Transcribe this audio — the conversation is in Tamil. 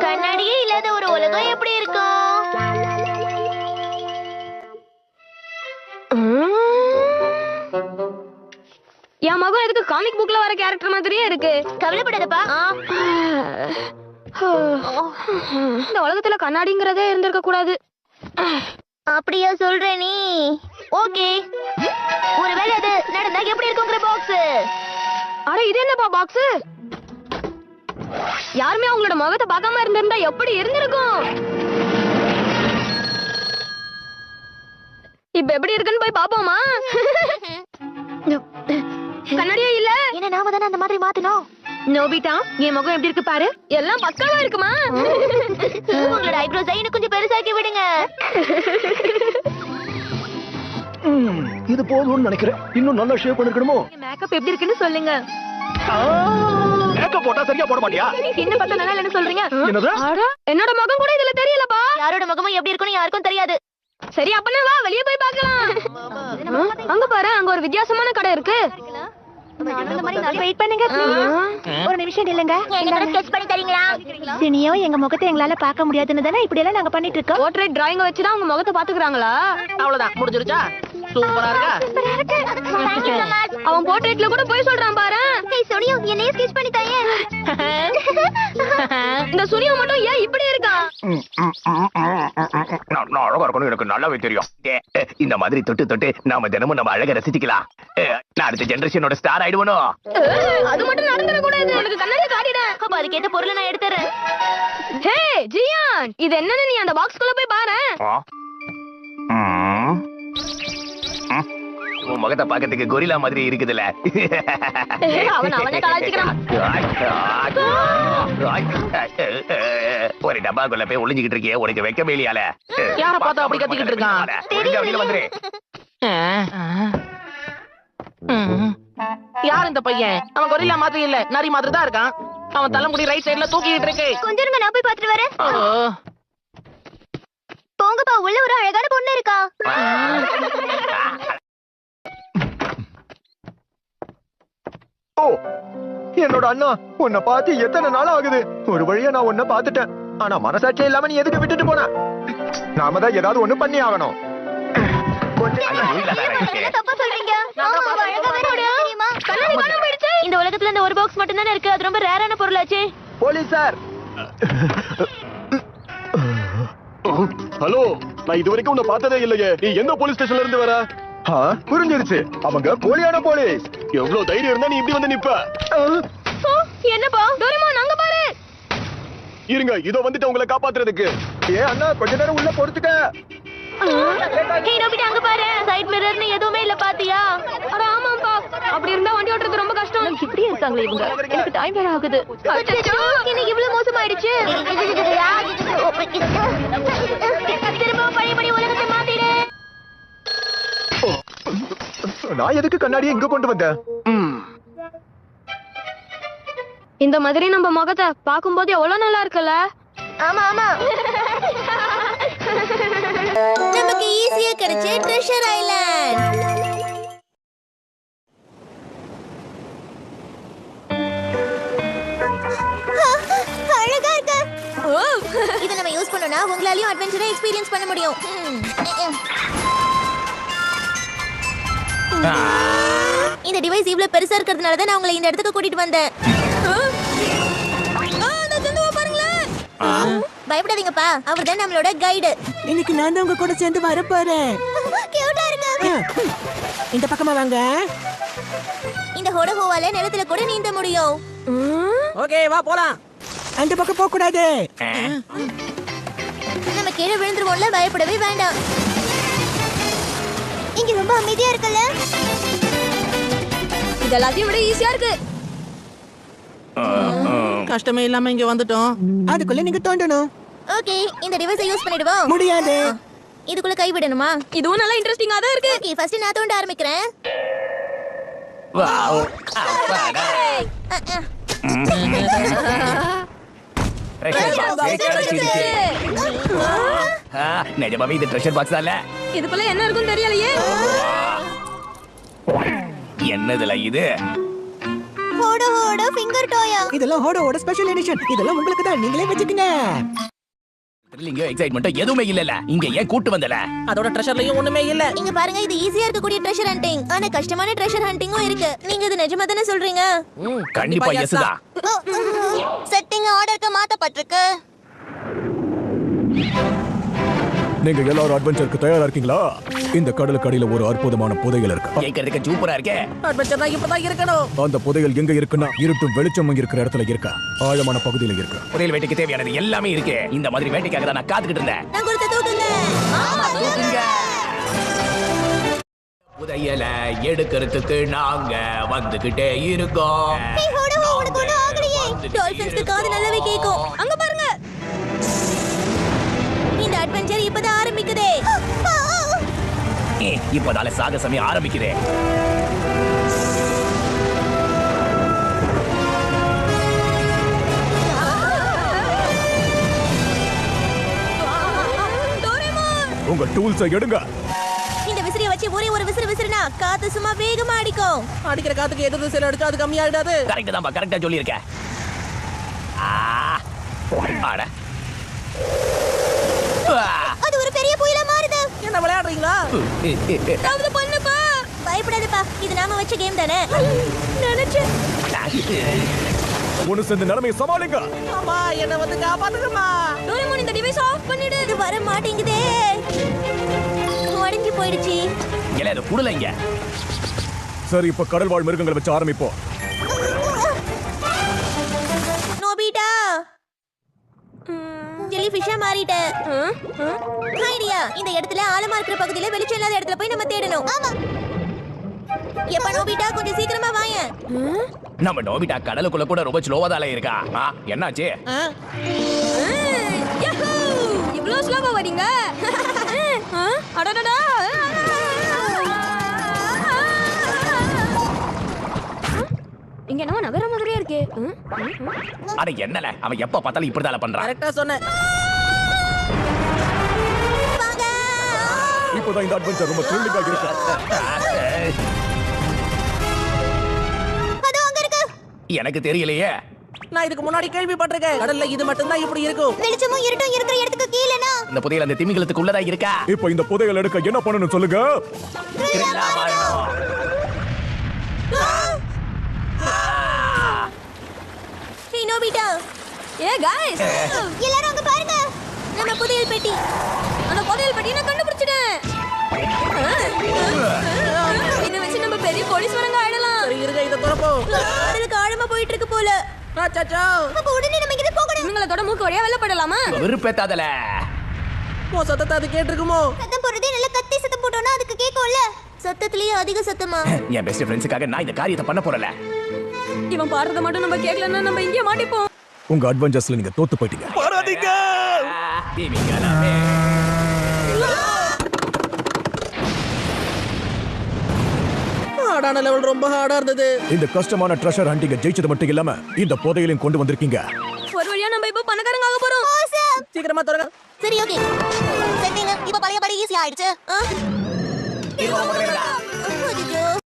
கண்ணாடியே இல்லாத ஒரு உலகம் எப்படி இருக்கும்? என் மகன் எதுக்கு காமிக் புக்ல வர கேரக்டர் மாதிரியே இருக்கு. கவலைப்படாதப்பா. இந்த உலகத்துல கண்ணாடிங்கிறதே இருந்திருக்க கூடாது. அப்படியா சொல்ற நீ? ஓகே, ஒருவேளை அது நடந்தா எப்படி இருக்குங்கிற பாக்ஸ். அட இது என்னப்பா பாக்ஸ்? யாருமே அவங்களோட முகத்தை பார்க்காம இருந்திருந்தா எப்படி இருந்திருக்கும்? இப்ப எப்படி இருக்குன்னு போய் பாப்போமா? கண்ணாடியே இல்ல. என்ன நாம தானே அந்த மாதிரி மாத்தணும். நோபிட்டா, என் முகம் எப்படி இருக்கு பாரு. எல்லாம் பக்காவா இருக்குமா? உங்களோட ஐப்ரோஸ் இன்னும் கொஞ்சம் பெருசாக்கி விடுங்க. இது போதும்னு நினைக்கிறேன். இன்னும் நல்லா ஷேப் பண்ணிருக்கணுமோ? மேக்கப் எப்படி இருக்குன்னு சொல்லுங்க. மேக்கப் போட்டா சரியா போட மாட்டியா? என்ன பார்த்தா நல்லா இல்லைன்னு சொல்றீங்க? என்னது? என்னோட முகம் கூட இதுல தெரியலப்பா. யாரோட முகமும் எப்படி இருக்குன்னு யாருக்கும் தெரியாது. சரி அப்பனா வா வெளிய போய் பார்க்கலாம். அங்க பாரு, அங்க ஒரு வித்தியாசமான கடை இருக்கு. வெயிட் பண்ணுங்க ஒரு நிமிஷம் இல்லங்க. என்ன ஸ்கெட்ச் பண்ணி தரீங்களா? தினியோ எங்க முகத்தை எங்களால பார்க்க முடியாதுன்னு தானே இப்படி எல்லாம் நாங்க பண்ணிட்டு இருக்கோம். போர்ட்ரைட் டிராயிங் வச்சு தான் உங்க முகத்தை பாத்துக்கறாங்களா? அவ்வளவுதான் முடிஞ்சிருச்சா? சூப்பரா இருக்கா? அவன் போர்ட்ரைட்ல கூட போய் சொல்றான் பாரு. ஏய் சோனியோ, என்னைய ஸ்கெட்ச் பண்ணி தாயே. இந்த சூனியா மட்டும் ஏன் இப்படி இருக்கா? நான் அழகா இருக்கணும், எனக்கு நல்லாவே தெரியும். இந்த மாதிரி தொட்டு தொட்டு நாம தினமும் நம்ம அழக ரசிச்சுக்கலாம். நான் அடுத்த ஜெனரேஷனோட ஸ்டார் ஆயிடுவனோ. அது மட்டும் நடந்துட கூடாது. எனக்கு கண்ணாடி காட்டிடு. அப்ப அதுக்கேத்த பொருளை நான் எடுத்துறேன். ஹே ஜியான், இது என்னன்னு நீ அந்த பாக்ஸ்க்குள்ள போய் பாரு. உன் முகத்தை பாக்கிறதுக்கு கொரில்லா மாதிரி இருக்குதுல்ல. அவனே கலாய்ச்சிக்கிறான். ஒரு டப்பாக்குள்ள போய் ஒளிஞ்சுக்கிட்டு இருக்கியே, உனக்கு வைக்கவே இல்லையால? யார பார்த்தா அப்படி கத்திக்கிட்டு இருக்கான்? வந்துரு. யார் இந்த பையன்? அவன் கொரில்லா மாதிரி இல்ல, நரி மாதிரி தான் இருக்கான். அவன் தலைமுடி ரைட் சைடுல தூக்கிட்டு இருக்கு. கொஞ்சம் இருங்க, நான் போய் பாத்துட்டு வரேன். போங்கப்பா, உள்ள ஒரு அழகான பொண்ணு இருக்கா. ஓ, என்னோட அண்ணா, உன்னை பார்த்து எத்தனை நாள் ஆகுது? ஒரு வழியா நான் உன்னை பார்த்துட்டேன். ஆனா மனசாட்சியே இல்லாம நீ எதுக்கு விட்டுட்டு போன? நாம தான் ஏதாவது ஒண்ணு பண்ணி ஆகணும். தப்பா சொல்றீங்க. இந்த உலகத்துல இந்த ஒரு பாக்ஸ் மட்டும் தானே இருக்கு. அது ரொம்ப ரேரான பொருளாச்சே. Police sir. ஹலோ, நான் இது வரைக்கும் உன்னை பார்த்ததே இல்லையே. நீ எந்த போலீஸ் ஸ்டேஷன்ல இருந்து வர? புரிஞ்சிருச்சு, அவங்க போலியான போலீஸ். எவ்வளவு தைரியம் இருந்தா நீ இப்படி வந்து நிப்ப? என்னப்பா டோரேமான், அங்க பாரு. இருங்க, இதோ வந்துட்டு உங்களை காப்பாத்துறதுக்கு. அண்ணா, கொஞ்ச நேரம் உள்ள பொறுத்துக்க. ஹே நோபிட்டா, அங்க பாரு. சைடு மிரர்னு எதுவுமே இல்ல, பாத்தியா? அட ஆமாப்பா, அப்படி இருந்தா வண்டி ஓட்டுறது ரொம்ப கஷ்டம். இப்படி இருக்காங்களே இவங்க. எனக்கு டைம் வேற ஆகுது. என்ன இவ்வளவு மோசமாயிடுச்சு? திரும்ப பழையபடி உலகத்தை மாத்திடு. நான் எதுக்கு கண்ணாடியை இங்க கொண்டு வந்தேன்? இந்த மாதிரி நம்ம முகத்தை பாக்கும்போது எவ்வளவு நல்லா இருக்குல்ல? ஆமா ஆமா, நமக்கு ஈஸியா கிடைச்ச ட்ரெஷர் ஐலாண்ட். அழகா இருக்கு. இத நம்ம யூஸ் பண்ணோம்னா உங்களாலயும் அட்வென்ச்சரை எக்ஸ்பீரியன்ஸ் பண்ண முடியும். இந்த டிவைஸ் இவ்வளவு பெருசா இருக்கிறதுனால தான் நான் உங்களை இந்த இடத்துக்கு கூட்டிட்டு வந்தேன். பயப்படாதீங்கப்பா, அவர் தான் நம்மளோட கைடு. இன்னைக்கு நான் தான் உங்க கூட சேர்ந்து வர போறேன். கியூட்டா இருக்கு. இந்த பக்கமா வாங்க. இந்த ஹோடஹோவால நிலத்துல கூட நீந்த முடியும். ஓகே, வா போலாம். அந்த பக்கம் போக கூடாது. நம்ம கீழே விழுந்துருவோம்ல, பயப்படவே வேண்டாம். இங்க ரொம்ப அமைதியா இருக்குல்ல? இது எல்லாத்தையும் விட ஈஸியா இருக்கு. கஷ்டமே இல்லாம இங்க வந்துட்டோம். அதுக்குள்ள நீங்க தோண்டணும். ஓகே, இந்த டிவைஸை யூஸ் பண்ணிடுவோம். முடியாது. இதுக்குள்ள கை விடணுமா? இதுவும் நல்லா இன்ட்ரெஸ்டிங்கா தான் இருக்கு. ஓகே, ஃபர்ஸ்ட் நான் தோண்ட ஆரம்பிக்கிறேன். நிஜமாவே இது ட்ரெஷர் பாக்ஸ் அல்ல. இதுக்குள்ள என்ன இருக்குன்னு தெரியலையே. என்னதுல இது? ஹோட ஹோட ஃபிங்கர் டாயா. இதெல்லாம் ஹோடோட ஸ்பெஷல் எடிஷன். இதெல்லாம் உங்களுக்கு தான், நீங்களே வச்சுக்கங்க. த்ரில்லிங்கோ எக்ஸைட்மென்ட்டோ எதுவுமே இல்லல. இங்க ஏன் கூட்டு வந்தல? அதோட ட்ரெஷர்லயும் ஒண்ணுமே இல்ல. இங்க பாருங்க, இது ஈஸியா இருக்கக்கூடிய ட்ரெஷர் ஹண்டிங். ஆனா கஷ்டமான ட்ரெஷர் ஹண்டிங்கும் இருக்கு. நீங்க இது நிஜமா தானே சொல்றீங்க? கண்டிப்பா எஸ் தான். செட்டிங் ஆர்டருக்கு மாத்தப்பட்டிருக்கு. நீங்க எல்லாரும் அட்வென்ச்சருக்கு தயாரா இருக்கீங்களா? இந்த கடலுக்கு அடியில ஒரு அற்புதமான புதையல் இருக்கு. கேக்குறதுக்கு சூப்பரா இருக்கே. அட்வென்ச்சர்னா இப்பதான் இருக்கணும். அந்த புதையல் எங்க இருக்குன்னா இருட்டும் வெளிச்சமும் இருக்கிற இடத்துல இருக்கா. ஆழமான பகுதியில இருக்கு. புதையல் வேட்டைக்கு தேவையானது எல்லாமே இருக்கு. இந்த மாதிரி வேட்டைக்காக தான் நான் காத்துக்கிட்டு இருந்தேன். நான் கொடுத்த தூக்குங்க. தூக்குங்க. புதையல எடுக்கிறதுக்கு நாங்க வந்துகிட்டே இருக்கோம். ஏய், ஹோட ஹோ, உனக்கு ஒண்ணும் ஆகலையே. டால்பின்ஸ்க்கு காது நல்லாவே கேக்கும். அங்க பாருங்க. இந்த அட்வென்ச்சர் இப்பதான் ஆரம்பிக்குதே. இப்பதால சாகசமே ஆரம்பிக்குதே. உங்க டூல்ஸை எடுங்க. இந்த விசிறிய வச்சு ஒரே ஒரு விசிறு விசிறுனா காத்து சும்மா வேகமா அடிக்கும். அடிக்கிற காத்துக்கு எதிர்த்து சில அடிச்சா அது கம்மியாயிடாது. கரெக்ட் தான், கரெக்டா சொல்லியிருக்க. ஆட. அது ஒரு பெரிய புயலா மாறுது. என்ன விளையாடுறீங்களா? ஏதாவது பண்ணுப்பா. பயப்படாதப்பா, இது நாம வச்ச கேம் தானே. நினைச்சேன். ஒன்னு சேர்ந்து நிலைமையை சமாளிங்க. அம்மா, என்ன வந்து காப்பாத்துங்கம்மா. டோரேமோன், இந்த டிவைஸ் ஆஃப் பண்ணிடு. இது வர மாட்டேங்குதே. உடைஞ்சு போயிடுச்சு. இல்ல அது குடலைங்க. சரி, இப்ப கடல் வாழ் மிருகங்களை வச்சு ஆரம்பிப்போம். நோபிட்டா, ஜெலிஃபிஷா மாறிட்ட. ஐடியா, இந்த இடத்துல ஆழமா இருக்கிற பகுதியில வெளிச்சம் இல்லாத இடத்துல போய் நம்ம தேடணும். ஆமா. எப்ப நோபிட்டா, கொஞ்சம் சீக்கிரமா வாயேன். நம்ம நோபிட்டா கடலுக்குள்ள கூட ரொம்ப ஸ்லோவா தான் இருக்கா. என்னாச்சு? இவ்ளோ ஸ்லோவா வரீங்க? அடடடா. இங்க என்னமோ நகர மாதிரியே இருக்கு. அட என்னல, அவன் எப்ப பார்த்தாலும் இப்படிதான் பண்றான். கரெக்டா சொன்னேன். வாங்க. இப்போதான் இந்த அட்வென்ச்சர் ரொம்ப த்ரில்லிங்கா இருக்கு. அதோ அங்க இருக்கு. எனக்கு தெரியலையே. நான் இதுக்கு முன்னாடி கேள்விப்பட்டிருக்கேன். கடல்ல இது மட்டும் தான் இப்படி இருக்கும். வெளிச்சமும் இருட்டும் இருக்கிற இடத்துக்கு கீழனா. இந்த புதையல் அந்த திமிங்கலத்துக்கு உள்ளதா இருக்கா? இப்போ இந்த புதையல் எடுக்க என்ன பண்ணணும் சொல்லுங்க. கிரில்லா வாழணும். ஹே நோபிட்டா. ஏ गाइस, எல்லாரும் அங்க பாருங்க. நம்ம புதையல் பெட்டி. அந்த புதையல் பெட்டியை நான் கண்டுபிடிச்சிட்டேன். இத வச்சு நம்ம பெரிய போலீஸ் வரங்க ஆயிடலாம். சரி, இருங்க, இத திறப்போம். கடலுக்கு ஆழமா போயிட்டு இருக்கு போல. அச்சச்சோ. அப்ப உடனே நம்ம இங்க போகணும். இவங்களோட மூக்கு வழியா வெளில படலாமா? வெறுப்பேத்தாதல. உன் சத்தத்தை அது கேட்டிருக்குமோ? சத்தம் போடுறதே நல்ல கத்தி சத்தம் போட்டோம்னா அதுக்கு கேட்கும்ல. சத்தத்திலேயே அதிக சத்தமா? என் பெஸ்ட் ஃப்ரெண்ட்ஸுக்காக நான் இந்த காரியத்தை பண்ண போறல. இவன் பாடுறத மட்டும் நம்ம கேட்கலன்னா நம்ம இங்கே மாட்டிப்போம். உங்க அட்வென்ச்சர்ஸ்ல நீங்க தோத்து போயிட்டீங்க. போராதீங்க. திமிங்கலமே. ஹார்டான லெவல் ரொம்ப ஹார்டா இருந்தது. இந்த கஷ்டமான ட்ரெஷர் ஹண்டிங்க ஜெயிச்சது மட்டும் இல்லாம இந்த புதையலையும் கொண்டு வந்திருக்கீங்க. ஒரு வழியா நம்ம இப்ப பணக்காரங்க ஆக போறோம். சீக்கிரமா தொடங்க. சரி, ஓகே. செட்டிங் இப்ப பழைய படி ஈஸி ஆயிடுச்சு. இது உங்க